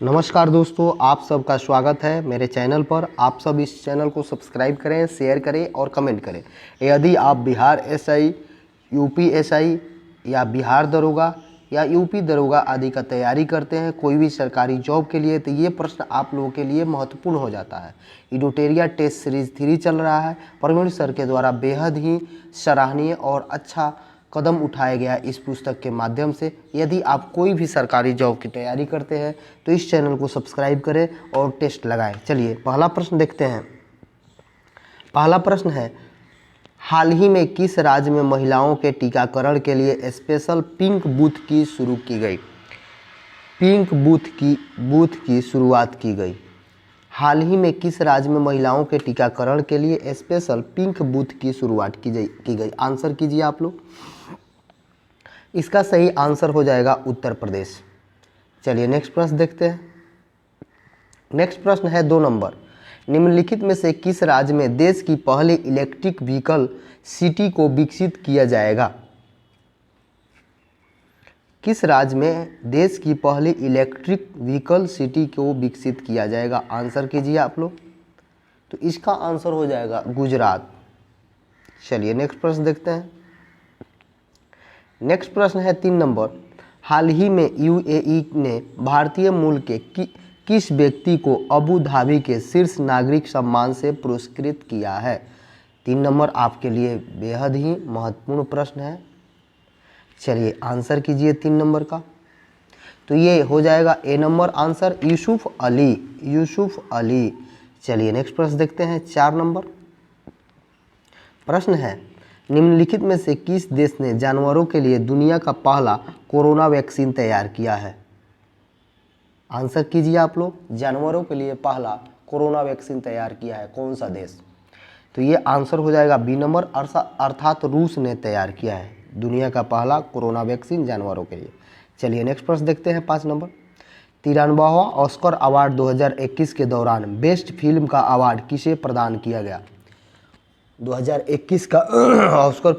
नमस्कार दोस्तों, आप सबका स्वागत है मेरे चैनल पर। आप सब इस चैनल को सब्सक्राइब करें, शेयर करें और कमेंट करें। यदि आप बिहार एसआई, यूपी एसआई या बिहार दरोगा या यूपी दरोगा आदि का तैयारी करते हैं कोई भी सरकारी जॉब के लिए, तो ये प्रश्न आप लोगों के लिए महत्वपूर्ण हो जाता है। इडोटेरिया टेस्ट सीरीज 3 चल रहा है। प्रवीण सर के द्वारा बेहद ही सराहनीय और अच्छा कदम उठाया गया इस पुस्तक के माध्यम से। यदि आप कोई भी सरकारी जॉब की तैयारी करते हैं तो इस चैनल को सब्सक्राइब करें और टेस्ट लगाएं। चलिए पहला प्रश्न देखते हैं। पहला प्रश्न है, हाल ही में किस राज्य में महिलाओं के टीकाकरण के लिए स्पेशल पिंक बूथ की शुरू की गई? पिंक बूथ की शुरुआत की गई। हाल ही में किस राज्य में महिलाओं के टीकाकरण के लिए स्पेशल पिंक बूथ की शुरुआत की गई? आंसर कीजिए आप लोग। इसका सही आंसर हो जाएगा उत्तर प्रदेश। चलिए नेक्स्ट प्रश्न देखते हैं। नेक्स्ट प्रश्न है 2 नंबर। निम्नलिखित में से किस राज्य में देश की पहली इलेक्ट्रिक व्हीकल सिटी को विकसित किया जाएगा? किस राज्य में देश की पहली इलेक्ट्रिक व्हीकल सिटी को विकसित किया जाएगा? आंसर कीजिए आप लोग। तो इसका आंसर हो जाएगा गुजरात। चलिए नेक्स्ट प्रश्न देखते हैं। नेक्स्ट प्रश्न है 3 नंबर। हाल ही में यूएई ने भारतीय मूल के किस व्यक्ति को अबू धाबी के शीर्ष नागरिक सम्मान से पुरस्कृत किया है? 3 नंबर आपके लिए बेहद ही महत्वपूर्ण प्रश्न है। चलिए आंसर कीजिए 3 नंबर का। तो ये हो जाएगा ए नंबर आंसर, यूसुफ अली। चलिए नेक्स्ट प्रश्न देखते हैं 4 नंबर। प्रश्न है, निम्नलिखित में से किस देश ने जानवरों के लिए दुनिया का पहला कोरोना वैक्सीन तैयार किया है? आंसर कीजिए आप लोग। जानवरों के लिए पहला कोरोना वैक्सीन तैयार किया है कौन सा देश? तो ये आंसर हो जाएगा बी नंबर, अर्थात रूस ने तैयार किया है दुनिया का पहला कोरोना वैक्सीन जानवरों के लिए। चलिए नेक्स्ट प्रश्न देखते हैं 5 नंबर। 93वां ऑस्कर अवार्ड 2021 के दौरान बेस्ट फिल्म का अवार्ड किसे प्रदान किया गया? 2021 का ऑस्कर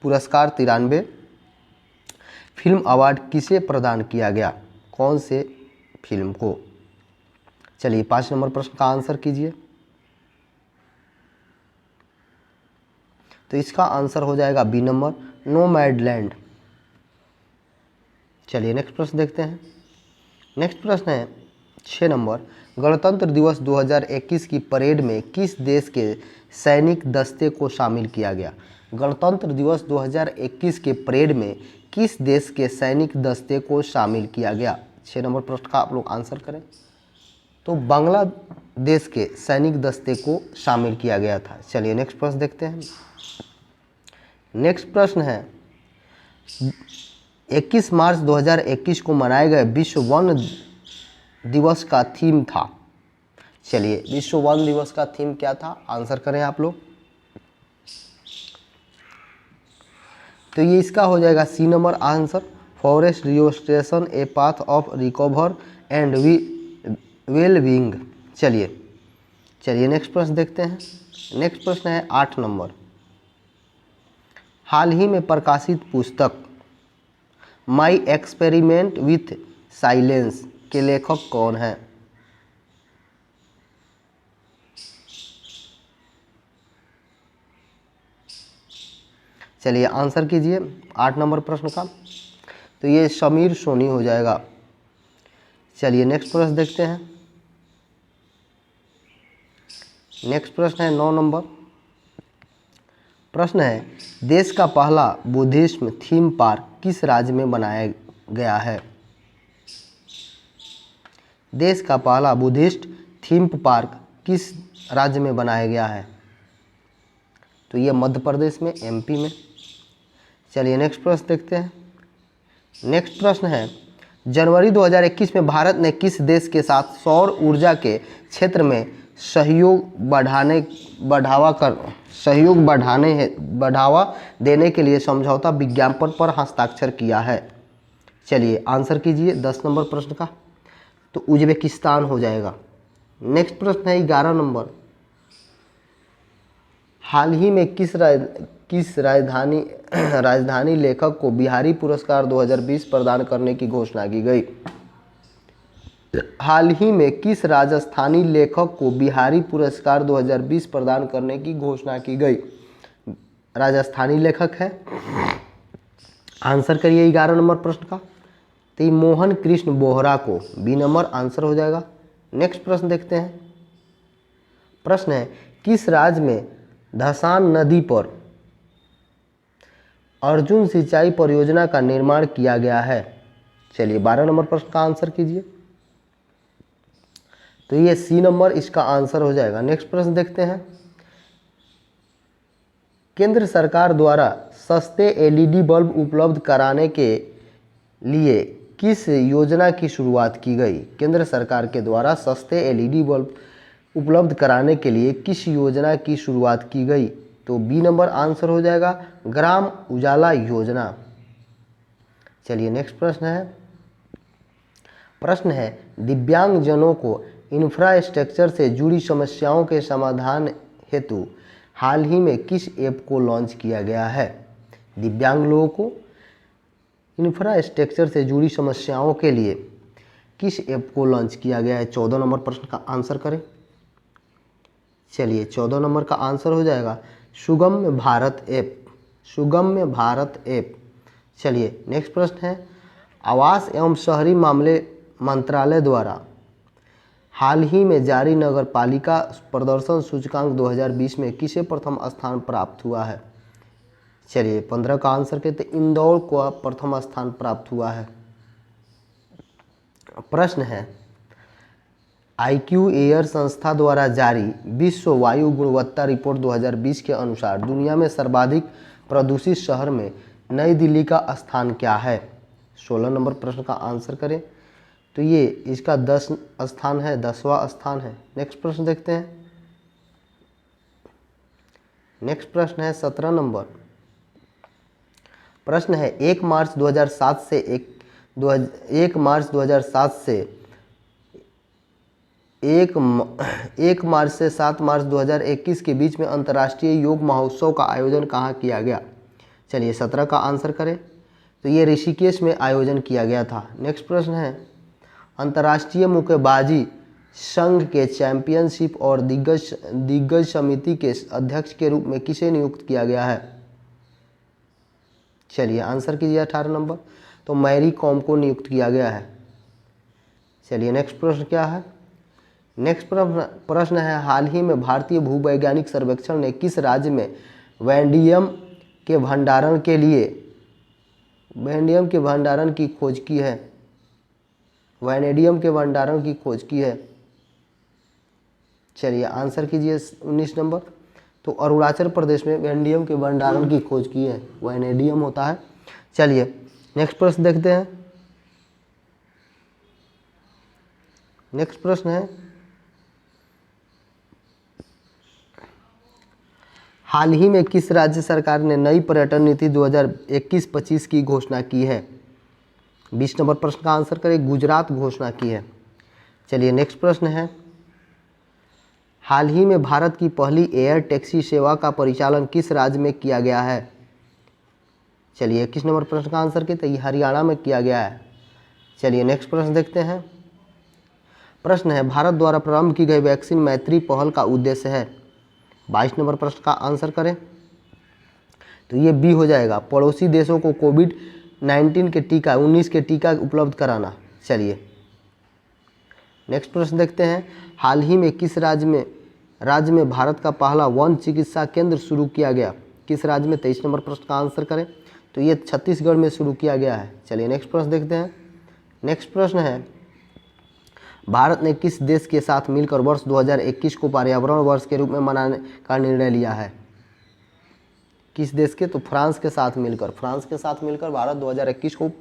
पुरस्कार 93 फिल्म अवार्ड किसे प्रदान किया गया? कौन से फिल्म को? चलिए 5 नंबर प्रश्न का आंसर कीजिए। तो इसका आंसर हो जाएगा बी नंबर, नोमैडलैंड। चलिए नेक्स्ट प्रश्न देखते हैं। नेक्स्ट प्रश्न है 6 नंबर। गणतंत्र दिवस 2021 की परेड में किस देश के सैनिक दस्ते को शामिल किया गया? गणतंत्र दिवस 2021 के परेड में किस देश के सैनिक दस्ते को शामिल किया गया? 6 नंबर प्रश्न का आप लोग आंसर करें। तो बांग्लादेश के सैनिक दस्ते को शामिल किया गया था। चलिए नेक्स्ट प्रश्न देखते हैं। नेक्स्ट प्रश्न है 21 मार्च 2021 को मनाए गए विश्व वन दिवस का थीम था। चलिए विश्व वन दिवस का थीम क्या था? आंसर करें आप लोग। तो ये इसका हो जाएगा C number answer, forest restoration a path of recover and well being. चलिए नेक्स्ट प्रश्न देखते हैं। नेक्स्ट प्रश्न है 8 नंबर। हाल ही में प्रकाशित पुस्तक माई एक्सपेरिमेंट विथ साइलेंस के लेखक कौन है? चलिए आंसर कीजिए 8 नंबर प्रश्न का। तो ये समीर सोनी हो जाएगा। चलिए नेक्स्ट प्रश्न देखते हैं। नेक्स्ट प्रश्न है 9 नंबर। प्रश्न है, देश का पहला बुद्धिज्म थीम पार्क किस राज्य में बनाया गया है? देश का पहला बुद्धिस्ट थीम पार्क किस राज्य में बनाया गया है? तो ये मध्य प्रदेश में, एमपी में। चलिए नेक्स्ट प्रश्न देखते हैं। नेक्स्ट प्रश्न है, जनवरी 2021 में भारत ने किस देश के साथ सौर ऊर्जा के क्षेत्र में बढ़ावा देने के लिए समझौता विज्ञापन पर हस्ताक्षर किया है? चलिए आंसर कीजिए 10 नंबर प्रश्न का। तो उज्बेकिस्तान हो जाएगा। नेक्स्ट प्रश्न है 11 नंबर। हाल ही में किस राजधानी लेखक को बिहारी पुरस्कार 2020 प्रदान करने की घोषणा की गई? हाल ही में किस राजस्थानी लेखक को बिहारी पुरस्कार 2020 प्रदान करने की घोषणा की गई? राजस्थानी लेखक है, आंसर करिए 11 नंबर प्रश्न का। तो ये मोहन कृष्ण बोहरा को, बी नंबर आंसर हो जाएगा। नेक्स्ट प्रश्न देखते हैं। प्रश्न है किस राज्य में धसान नदी पर अर्जुन सिंचाई परियोजना का निर्माण किया गया है? चलिए 12 नंबर प्रश्न का आंसर कीजिए। तो ये सी नंबर इसका आंसर हो जाएगा। नेक्स्ट प्रश्न देखते हैं। केंद्र सरकार द्वारा सस्ते एलईडी बल्ब उपलब्ध कराने के लिए किस योजना की शुरुआत की गई? केंद्र सरकार के द्वारा सस्ते एलईडी बल्ब उपलब्ध कराने के लिए किस योजना की शुरुआत की गई? तो बी नंबर आंसर हो जाएगा, ग्राम उजाला योजना। चलिए नेक्स्ट प्रश्न है। प्रश्न है दिव्यांगजनों को इंफ्रास्ट्रक्चर से जुड़ी समस्याओं के समाधान हेतु हाल ही में किस ऐप को लॉन्च किया गया है? दिव्यांग लोगों को इंफ्रास्ट्रक्चर से जुड़ी समस्याओं के लिए किस ऐप को लॉन्च किया गया है? 14 नंबर प्रश्न का आंसर करें। चलिए 14 नंबर का आंसर हो जाएगा सुगम्य भारत ऐप, सुगम्य भारत ऐप। चलिए नेक्स्ट प्रश्न है आवास एवं शहरी मामले मंत्रालय द्वारा हाल ही में जारी नगर पालिका प्रदर्शन सूचकांक 2020 में किसे प्रथम स्थान प्राप्त हुआ है? चलिए 15 का आंसर कहते इंदौर को प्रथम स्थान प्राप्त हुआ है। प्रश्न है IQAir संस्था द्वारा जारी विश्व वायु गुणवत्ता रिपोर्ट 2020 के अनुसार दुनिया में सर्वाधिक प्रदूषित शहर में नई दिल्ली का स्थान क्या है? 16 नंबर प्रश्न का आंसर करें। तो ये इसका 10 स्थान है, 10वां स्थान है। नेक्स्ट प्रश्न देखते हैं। नेक्स्ट प्रश्न है 17 नंबर प्रश्न है 1 मार्च 2007 से 1 मार्च 2007 से 1 मार्च से 7 मार्च 2021 के बीच में अंतर्राष्ट्रीय योग महोत्सव का आयोजन कहाँ किया गया? चलिए 17 का आंसर करें। तो ये ऋषिकेश में आयोजन किया गया था। नेक्स्ट प्रश्न है अंतर्राष्ट्रीय मुक्केबाजी संघ के चैंपियनशिप और दिग्गज समिति के अध्यक्ष के रूप में किसे नियुक्त किया गया है? चलिए आंसर कीजिए 18 नंबर। तो मैरी कॉम को नियुक्त किया गया है। चलिए नेक्स्ट प्रश्न क्या है? नेक्स्ट प्रश्न है हाल ही में भारतीय भूवैज्ञानिक सर्वेक्षण ने किस राज्य में वैंडियम के भंडारण की खोज की है? वैनेडियम के भंडारण की खोज की है। चलिए आंसर कीजिए 19 नंबर। तो अरुणाचल प्रदेश में वैनेडियम के भंडारण की खोज की है, वैनेडियम होता है। चलिए नेक्स्ट प्रश्न देखते हैं। नेक्स्ट प्रश्न है हाल ही में किस राज्य सरकार ने नई पर्यटन नीति 2021-25 की घोषणा की है? 20 नंबर प्रश्न का आंसर करें। गुजरात घोषणा की है। चलिए नेक्स्ट प्रश्न है हाल ही में भारत की पहली एयर टैक्सी सेवा का परिचालन किस राज्य में किया गया है? चलिए 21 नंबर प्रश्न का आंसर किया, ये हरियाणा में किया गया है। चलिए नेक्स्ट प्रश्न देखते हैं। प्रश्न है भारत द्वारा प्रारंभ की गई वैक्सीन मैत्री पहल का उद्देश्य है? 22 नंबर प्रश्न का आंसर करें। तो ये बी हो जाएगा, पड़ोसी देशों को कोविड-19 के टीका 19 के टीका उपलब्ध कराना। चलिए नेक्स्ट प्रश्न देखते हैं हाल ही में किस राज्य में भारत का पहला वन चिकित्सा केंद्र शुरू किया गया? किस राज्य में? 23 नंबर प्रश्न का आंसर करें। तो ये छत्तीसगढ़ में शुरू किया गया है। चलिए नेक्स्ट प्रश्न देखते हैं। नेक्स्ट प्रश्न है भारत ने किस देश के साथ मिलकर वर्ष 2021 को पर्यावरण वर्ष के रूप में मनाने का निर्णय लिया है? किस देश के? तो फ्रांस के साथ मिलकर भारत 2021 को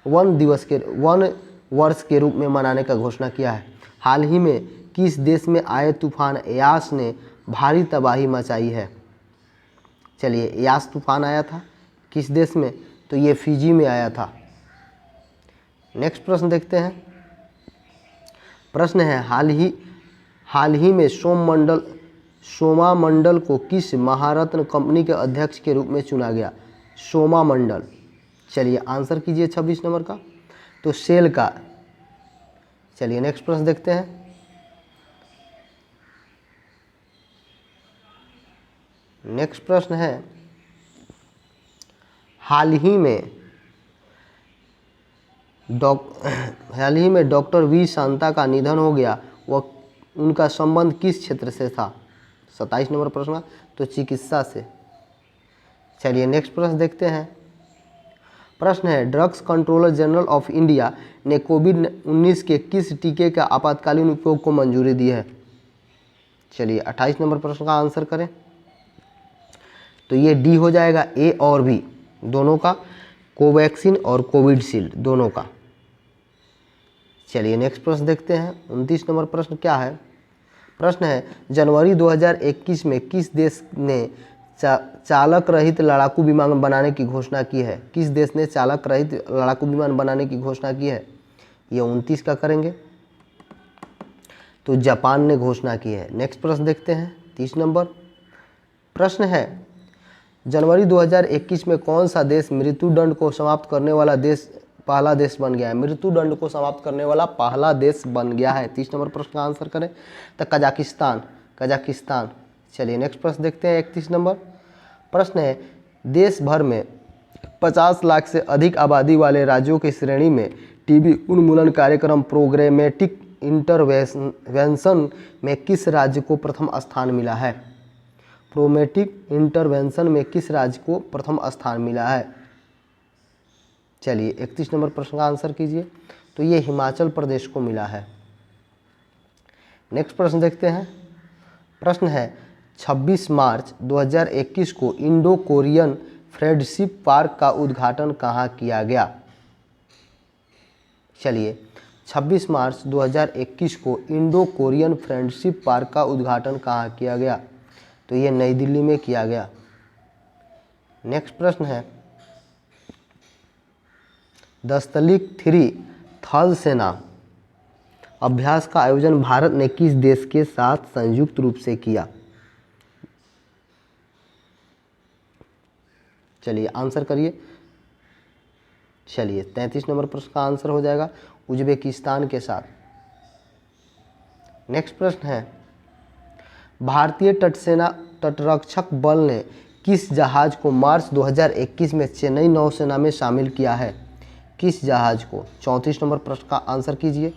वन वर्ष के रूप में मनाने का घोषणा किया है। हाल ही में किस देश में आए तूफान यास ने भारी तबाही मचाई है? चलिए यास तूफान आया था किस देश में? तो ये फिजी में आया था। नेक्स्ट प्रश्न देखते हैं। प्रश्न है हाल ही में सोमा मंडल को किस महारत्न कंपनी के अध्यक्ष के रूप में चुना गया? सोमा मंडल। चलिए आंसर कीजिए 26 नंबर का। तो सेल चलिए नेक्स्ट प्रश्न देखते हैं। नेक्स्ट प्रश्न है, हाल ही में डॉक्टर वी शांता का निधन हो गया, वह उनका संबंध किस क्षेत्र से था? 27 नंबर प्रश्न, तो चिकित्सा से। चलिए नेक्स्ट प्रश्न देखते हैं। प्रश्न है, drugs controller general of India ने कोविड-19 के किस टीके का आपातकालीन उपयोग को मंजूरी दी है? चलिए 28 नंबर प्रश्न का आंसर करें। तो ये डी हो जाएगा, ए और बी दोनों का, कोवैक्सीन और कोविडशील्ड दोनों का। चलिए नेक्स्ट प्रश्न देखते हैं। 29 नंबर प्रश्न क्या है? प्रश्न है, जनवरी 2021 में किस देश ने चालक रहित लड़ाकू विमान बनाने की घोषणा की है? किस देश ने चालक रहित लड़ाकू विमान बनाने की घोषणा की है? ये 29 का करेंगे, तो जापान ने घोषणा की है। नेक्स्ट प्रश्न देखते हैं। 30 नंबर प्रश्न है, जनवरी 2021 में कौन सा देश मृत्युदंड को समाप्त करने वाला पहला देश बन गया है? मृत्युदंड को समाप्त करने वाला पहला देश बन गया है। 30 नंबर प्रश्न का आंसर करें, तो कजाकिस्तान। चलिए नेक्स्ट प्रश्न देखते हैं। 31 नंबर प्रश्न है, देश भर में 50 लाख से अधिक आबादी वाले राज्यों की श्रेणी में टीबी उन्मूलन कार्यक्रम प्रोग्रामेटिक इंटरवेंशन में किस राज्य को प्रथम स्थान मिला है? प्रोग्रामेटिक इंटरवेंशन में किस राज्य को प्रथम स्थान मिला है? चलिए 31 नंबर प्रश्न का आंसर कीजिए, तो ये हिमाचल प्रदेश को मिला है। नेक्स्ट प्रश्न देखते हैं। प्रश्न है, 26 मार्च 2021 को इंडो कोरियन फ्रेंडशिप पार्क का उद्घाटन कहाँ किया गया? चलिए 26 मार्च 2021 को इंडो कोरियन फ्रेंडशिप पार्क का उद्घाटन कहाँ किया गया? तो ये नई दिल्ली में किया गया। नेक्स्ट प्रश्न है, दस्तलिक 3 थल सेना अभ्यास का आयोजन भारत ने किस देश के साथ संयुक्त रूप से किया? चलिए आंसर करिए। चलिए 33 नंबर प्रश्न का आंसर हो जाएगा उज्बेकिस्तान के साथ। नेक्स्ट प्रश्न है, भारतीय तटरक्षक बल ने किस जहाज को मार्च 2021 में चेन्नई नौसेना में शामिल किया है? किस जहाज को? 34 नंबर प्रश्न का आंसर कीजिए,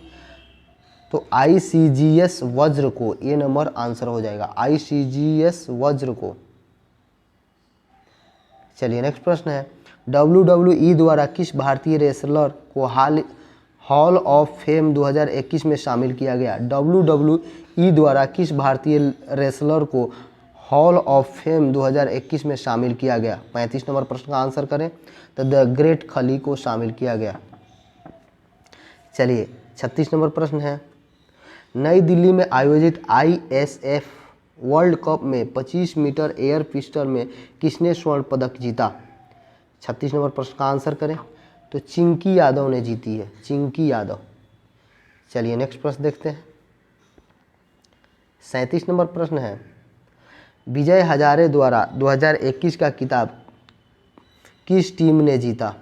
तो ICGS वज्र को। ये नंबर आंसर हो जाएगा, ICGS वज्र को। चलिए नेक्स्ट प्रश्न है, WWE द्वारा किस भारतीय रेसलर को हॉल ऑफ फेम 2021 में शामिल किया गया? WWE द्वारा किस भारतीय रेसलर को हॉल ऑफ फेम 2021 में शामिल किया गया? 35 नंबर प्रश्न का आंसर करें, तो द ग्रेट खली को शामिल किया गया। चलिए 36 नंबर प्रश्न है, नई दिल्ली में आयोजित ISF वर्ल्ड कप में 25 मीटर एयर पिस्टल में किसने स्वर्ण पदक जीता? 36 नंबर प्रश्न का आंसर करें, तो चिंकी यादव ने जीती है, चिंकी यादव। चलिए नेक्स्ट प्रश्न देखते हैं। 37 नंबर प्रश्न है, विजय हजारे द्वारा 2021 का खिताब किस टीम ने जीता?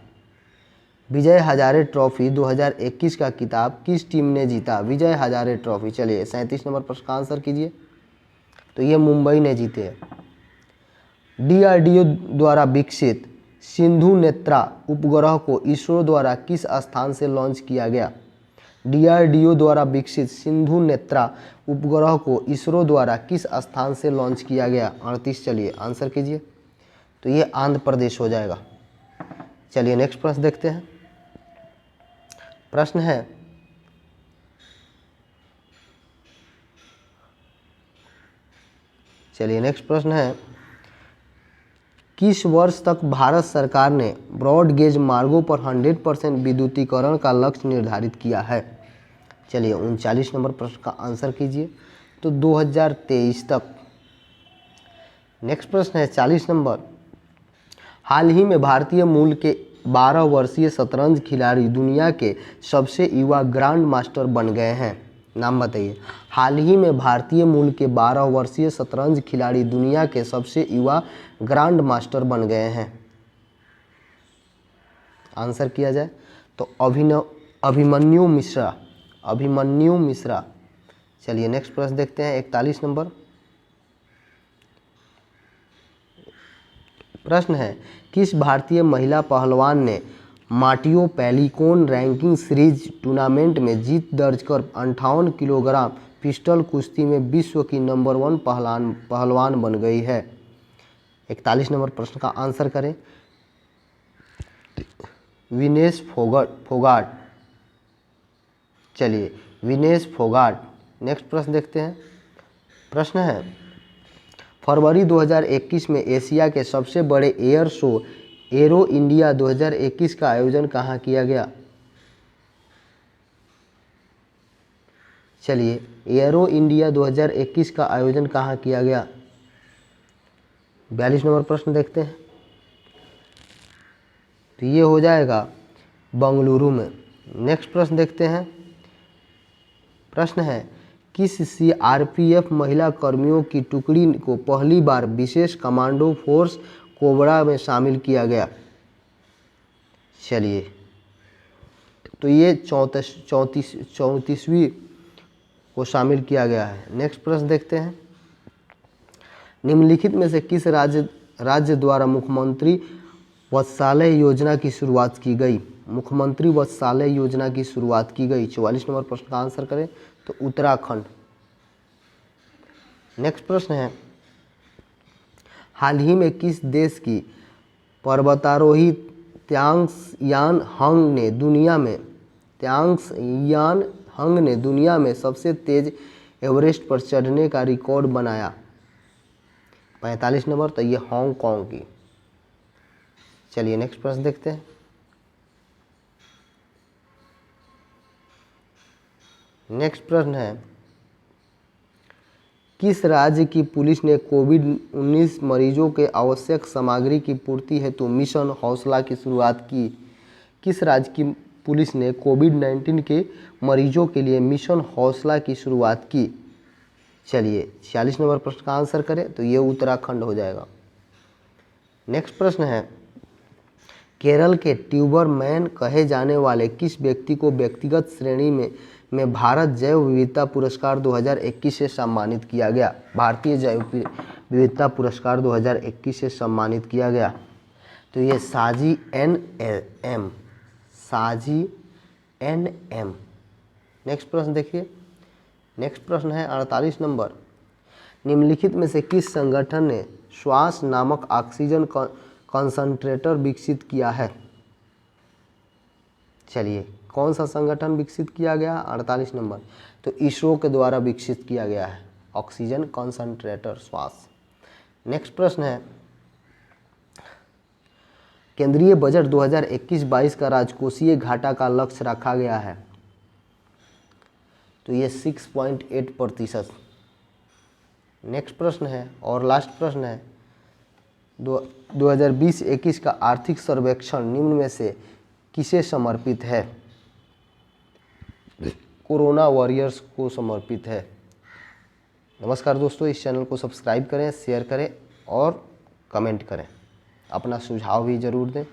विजय हजारे ट्रॉफी 2021 का खिताब किस टीम ने जीता? विजय हजारे ट्रॉफी। चलिए 37 नंबर प्रश्न का आंसर कीजिए, तो ये मुंबई ने जीते हैं। DRDO द्वारा विकसित सिंधु नेत्रा उपग्रह को इसरो द्वारा किस स्थान से लॉन्च किया गया? DRDO द्वारा विकसित सिंधु नेत्रा उपग्रह को इसरो द्वारा किस स्थान से लॉन्च किया गया? 38। चलिए आंसर कीजिए, तो ये आंध्र प्रदेश हो जाएगा। चलिए नेक्स्ट प्रश्न देखते हैं। प्रश्न है, चलिए नेक्स्ट प्रश्न है, किस वर्ष तक भारत सरकार ने ब्रॉड गेज मार्गों पर 100% विद्युतीकरण का लक्ष्य निर्धारित किया है? चलिए 39 नंबर प्रश्न का आंसर कीजिए, तो 2023 तक। नेक्स्ट प्रश्न है 40 नंबर, हाल ही में भारतीय मूल के 12 वर्षीय शतरंज खिलाड़ी दुनिया के सबसे युवा ग्रैंड मास्टर बन गए हैं। नाम बताइए। हाल ही में भारतीय मूल के 12 वर्षीय शतरंज खिलाड़ी दुनिया के सबसे युवा ग्रैंड मास्टर बन गए हैं। आंसर किया जाए तो अभिमन्यु अभिमन्यु मिश्रा। चलिए नेक्स्ट प्रश्न देखते हैं 41 नंबर। प्रश्न है, किस भारतीय महिला पहलवान ने माटियो पैलिकोन रैंकिंग सीरीज टूर्नामेंट में जीत दर्ज कर 58 किलोग्राम पिस्टल कुश्ती में विश्व की नंबर 1 पहलवान बन गई है? 41 नंबर प्रश्न का आंसर करें। विनेश फोगाट। चलिए विनेश फोगाट। नेक्स्ट प्रश्न देखते हैं। प्रश्न है, फरवरी 2021 में एशिया के सबसे बड़े एयर शो एरो इंडिया 2021 का आयोजन कहाँ किया गया? चलिए एरो इंडिया 2021 का आयोजन कहाँ किया गया? 42 नंबर प्रश्न देखते हैं। तो ये हो जाएगा बंगलुरु में। नेक्स्ट प्रश्न देखते हैं। प्रश्न है, किस सीआरपीएफ महिला कर्मियों की टुकड़ी को पहली बार विशेष कमांडो फोर्स कोबरा में शामिल किया गया? चलिए तो ये 34वीं को शामिल किया गया है। नेक्स्ट प्रश्न देखते हैं। निम्नलिखित में से किस राज्य द्वारा मुख्यमंत्री वत्सलाय योजना की शुरुआत की गई? मुख्यमंत्री वत्सलाय योजना की शुरुआत की गई। 44 नंबर प्रश्न का आंसर करें तो उत्तराखंड। नेक्स्ट प्रश्न है, हाल ही में किस देश की पर्वतारोही त्सांग हंग ने दुनिया में सबसे तेज एवरेस्ट पर चढ़ने का रिकॉर्ड बनाया? 45 नंबर, तो ये हांगकांग की। चलिए नेक्स्ट प्रश्न देखते हैं। नेक्स्ट प्रश्न है, किस राज्य की पुलिस ने कोविड-19 मरीजों के आवश्यक सामग्री की पूर्ति हेतु मिशन हौसला की शुरुआत की? किस राज्य की पुलिस ने कोविड-19 के मरीजों के लिए मिशन हौसला की शुरुआत की? चलिए 46 नंबर प्रश्न का आंसर करें तो ये उत्तराखंड हो जाएगा। नेक्स्ट प्रश्न है, केरल के ट्यूबर मैन कहे जाने वाले किस व्यक्ति को व्यक्तिगत श्रेणी में भारत जैव विविधता पुरस्कार 2021 से सम्मानित किया गया? भारतीय जैव विविधता पुरस्कार 2021 से सम्मानित किया गया। तो ये साजी एन एम। नेक्स्ट प्रश्न देखिए। नेक्स्ट प्रश्न है 48 नंबर। निम्नलिखित में से किस संगठन ने श्वास नामक ऑक्सीजन कंसंट्रेटर विकसित किया है? चलिए कौन सा संगठन विकसित किया गया? 48 नंबर, तो इसरो के द्वारा विकसित किया गया है ऑक्सीजन कंसंट्रेटर श्वास। नेक्स्ट प्रश्न है, केंद्रीय बजट 2021-22 का राजकोषीय घाटा का लक्ष्य रखा गया है? तो ये 6.8%। नेक्स्ट प्रश्न है और लास्ट प्रश्न है, 2020-21 का आर्थिक सर्वेक्षण निम्न में से किसे समर्पित है? कोरोना वॉरियर्स को समर्पित है। नमस्कार दोस्तों, इस चैनल को सब्सक्राइब करें, शेयर करें और कमेंट करें। अपना सुझाव भी ज़रूर दें।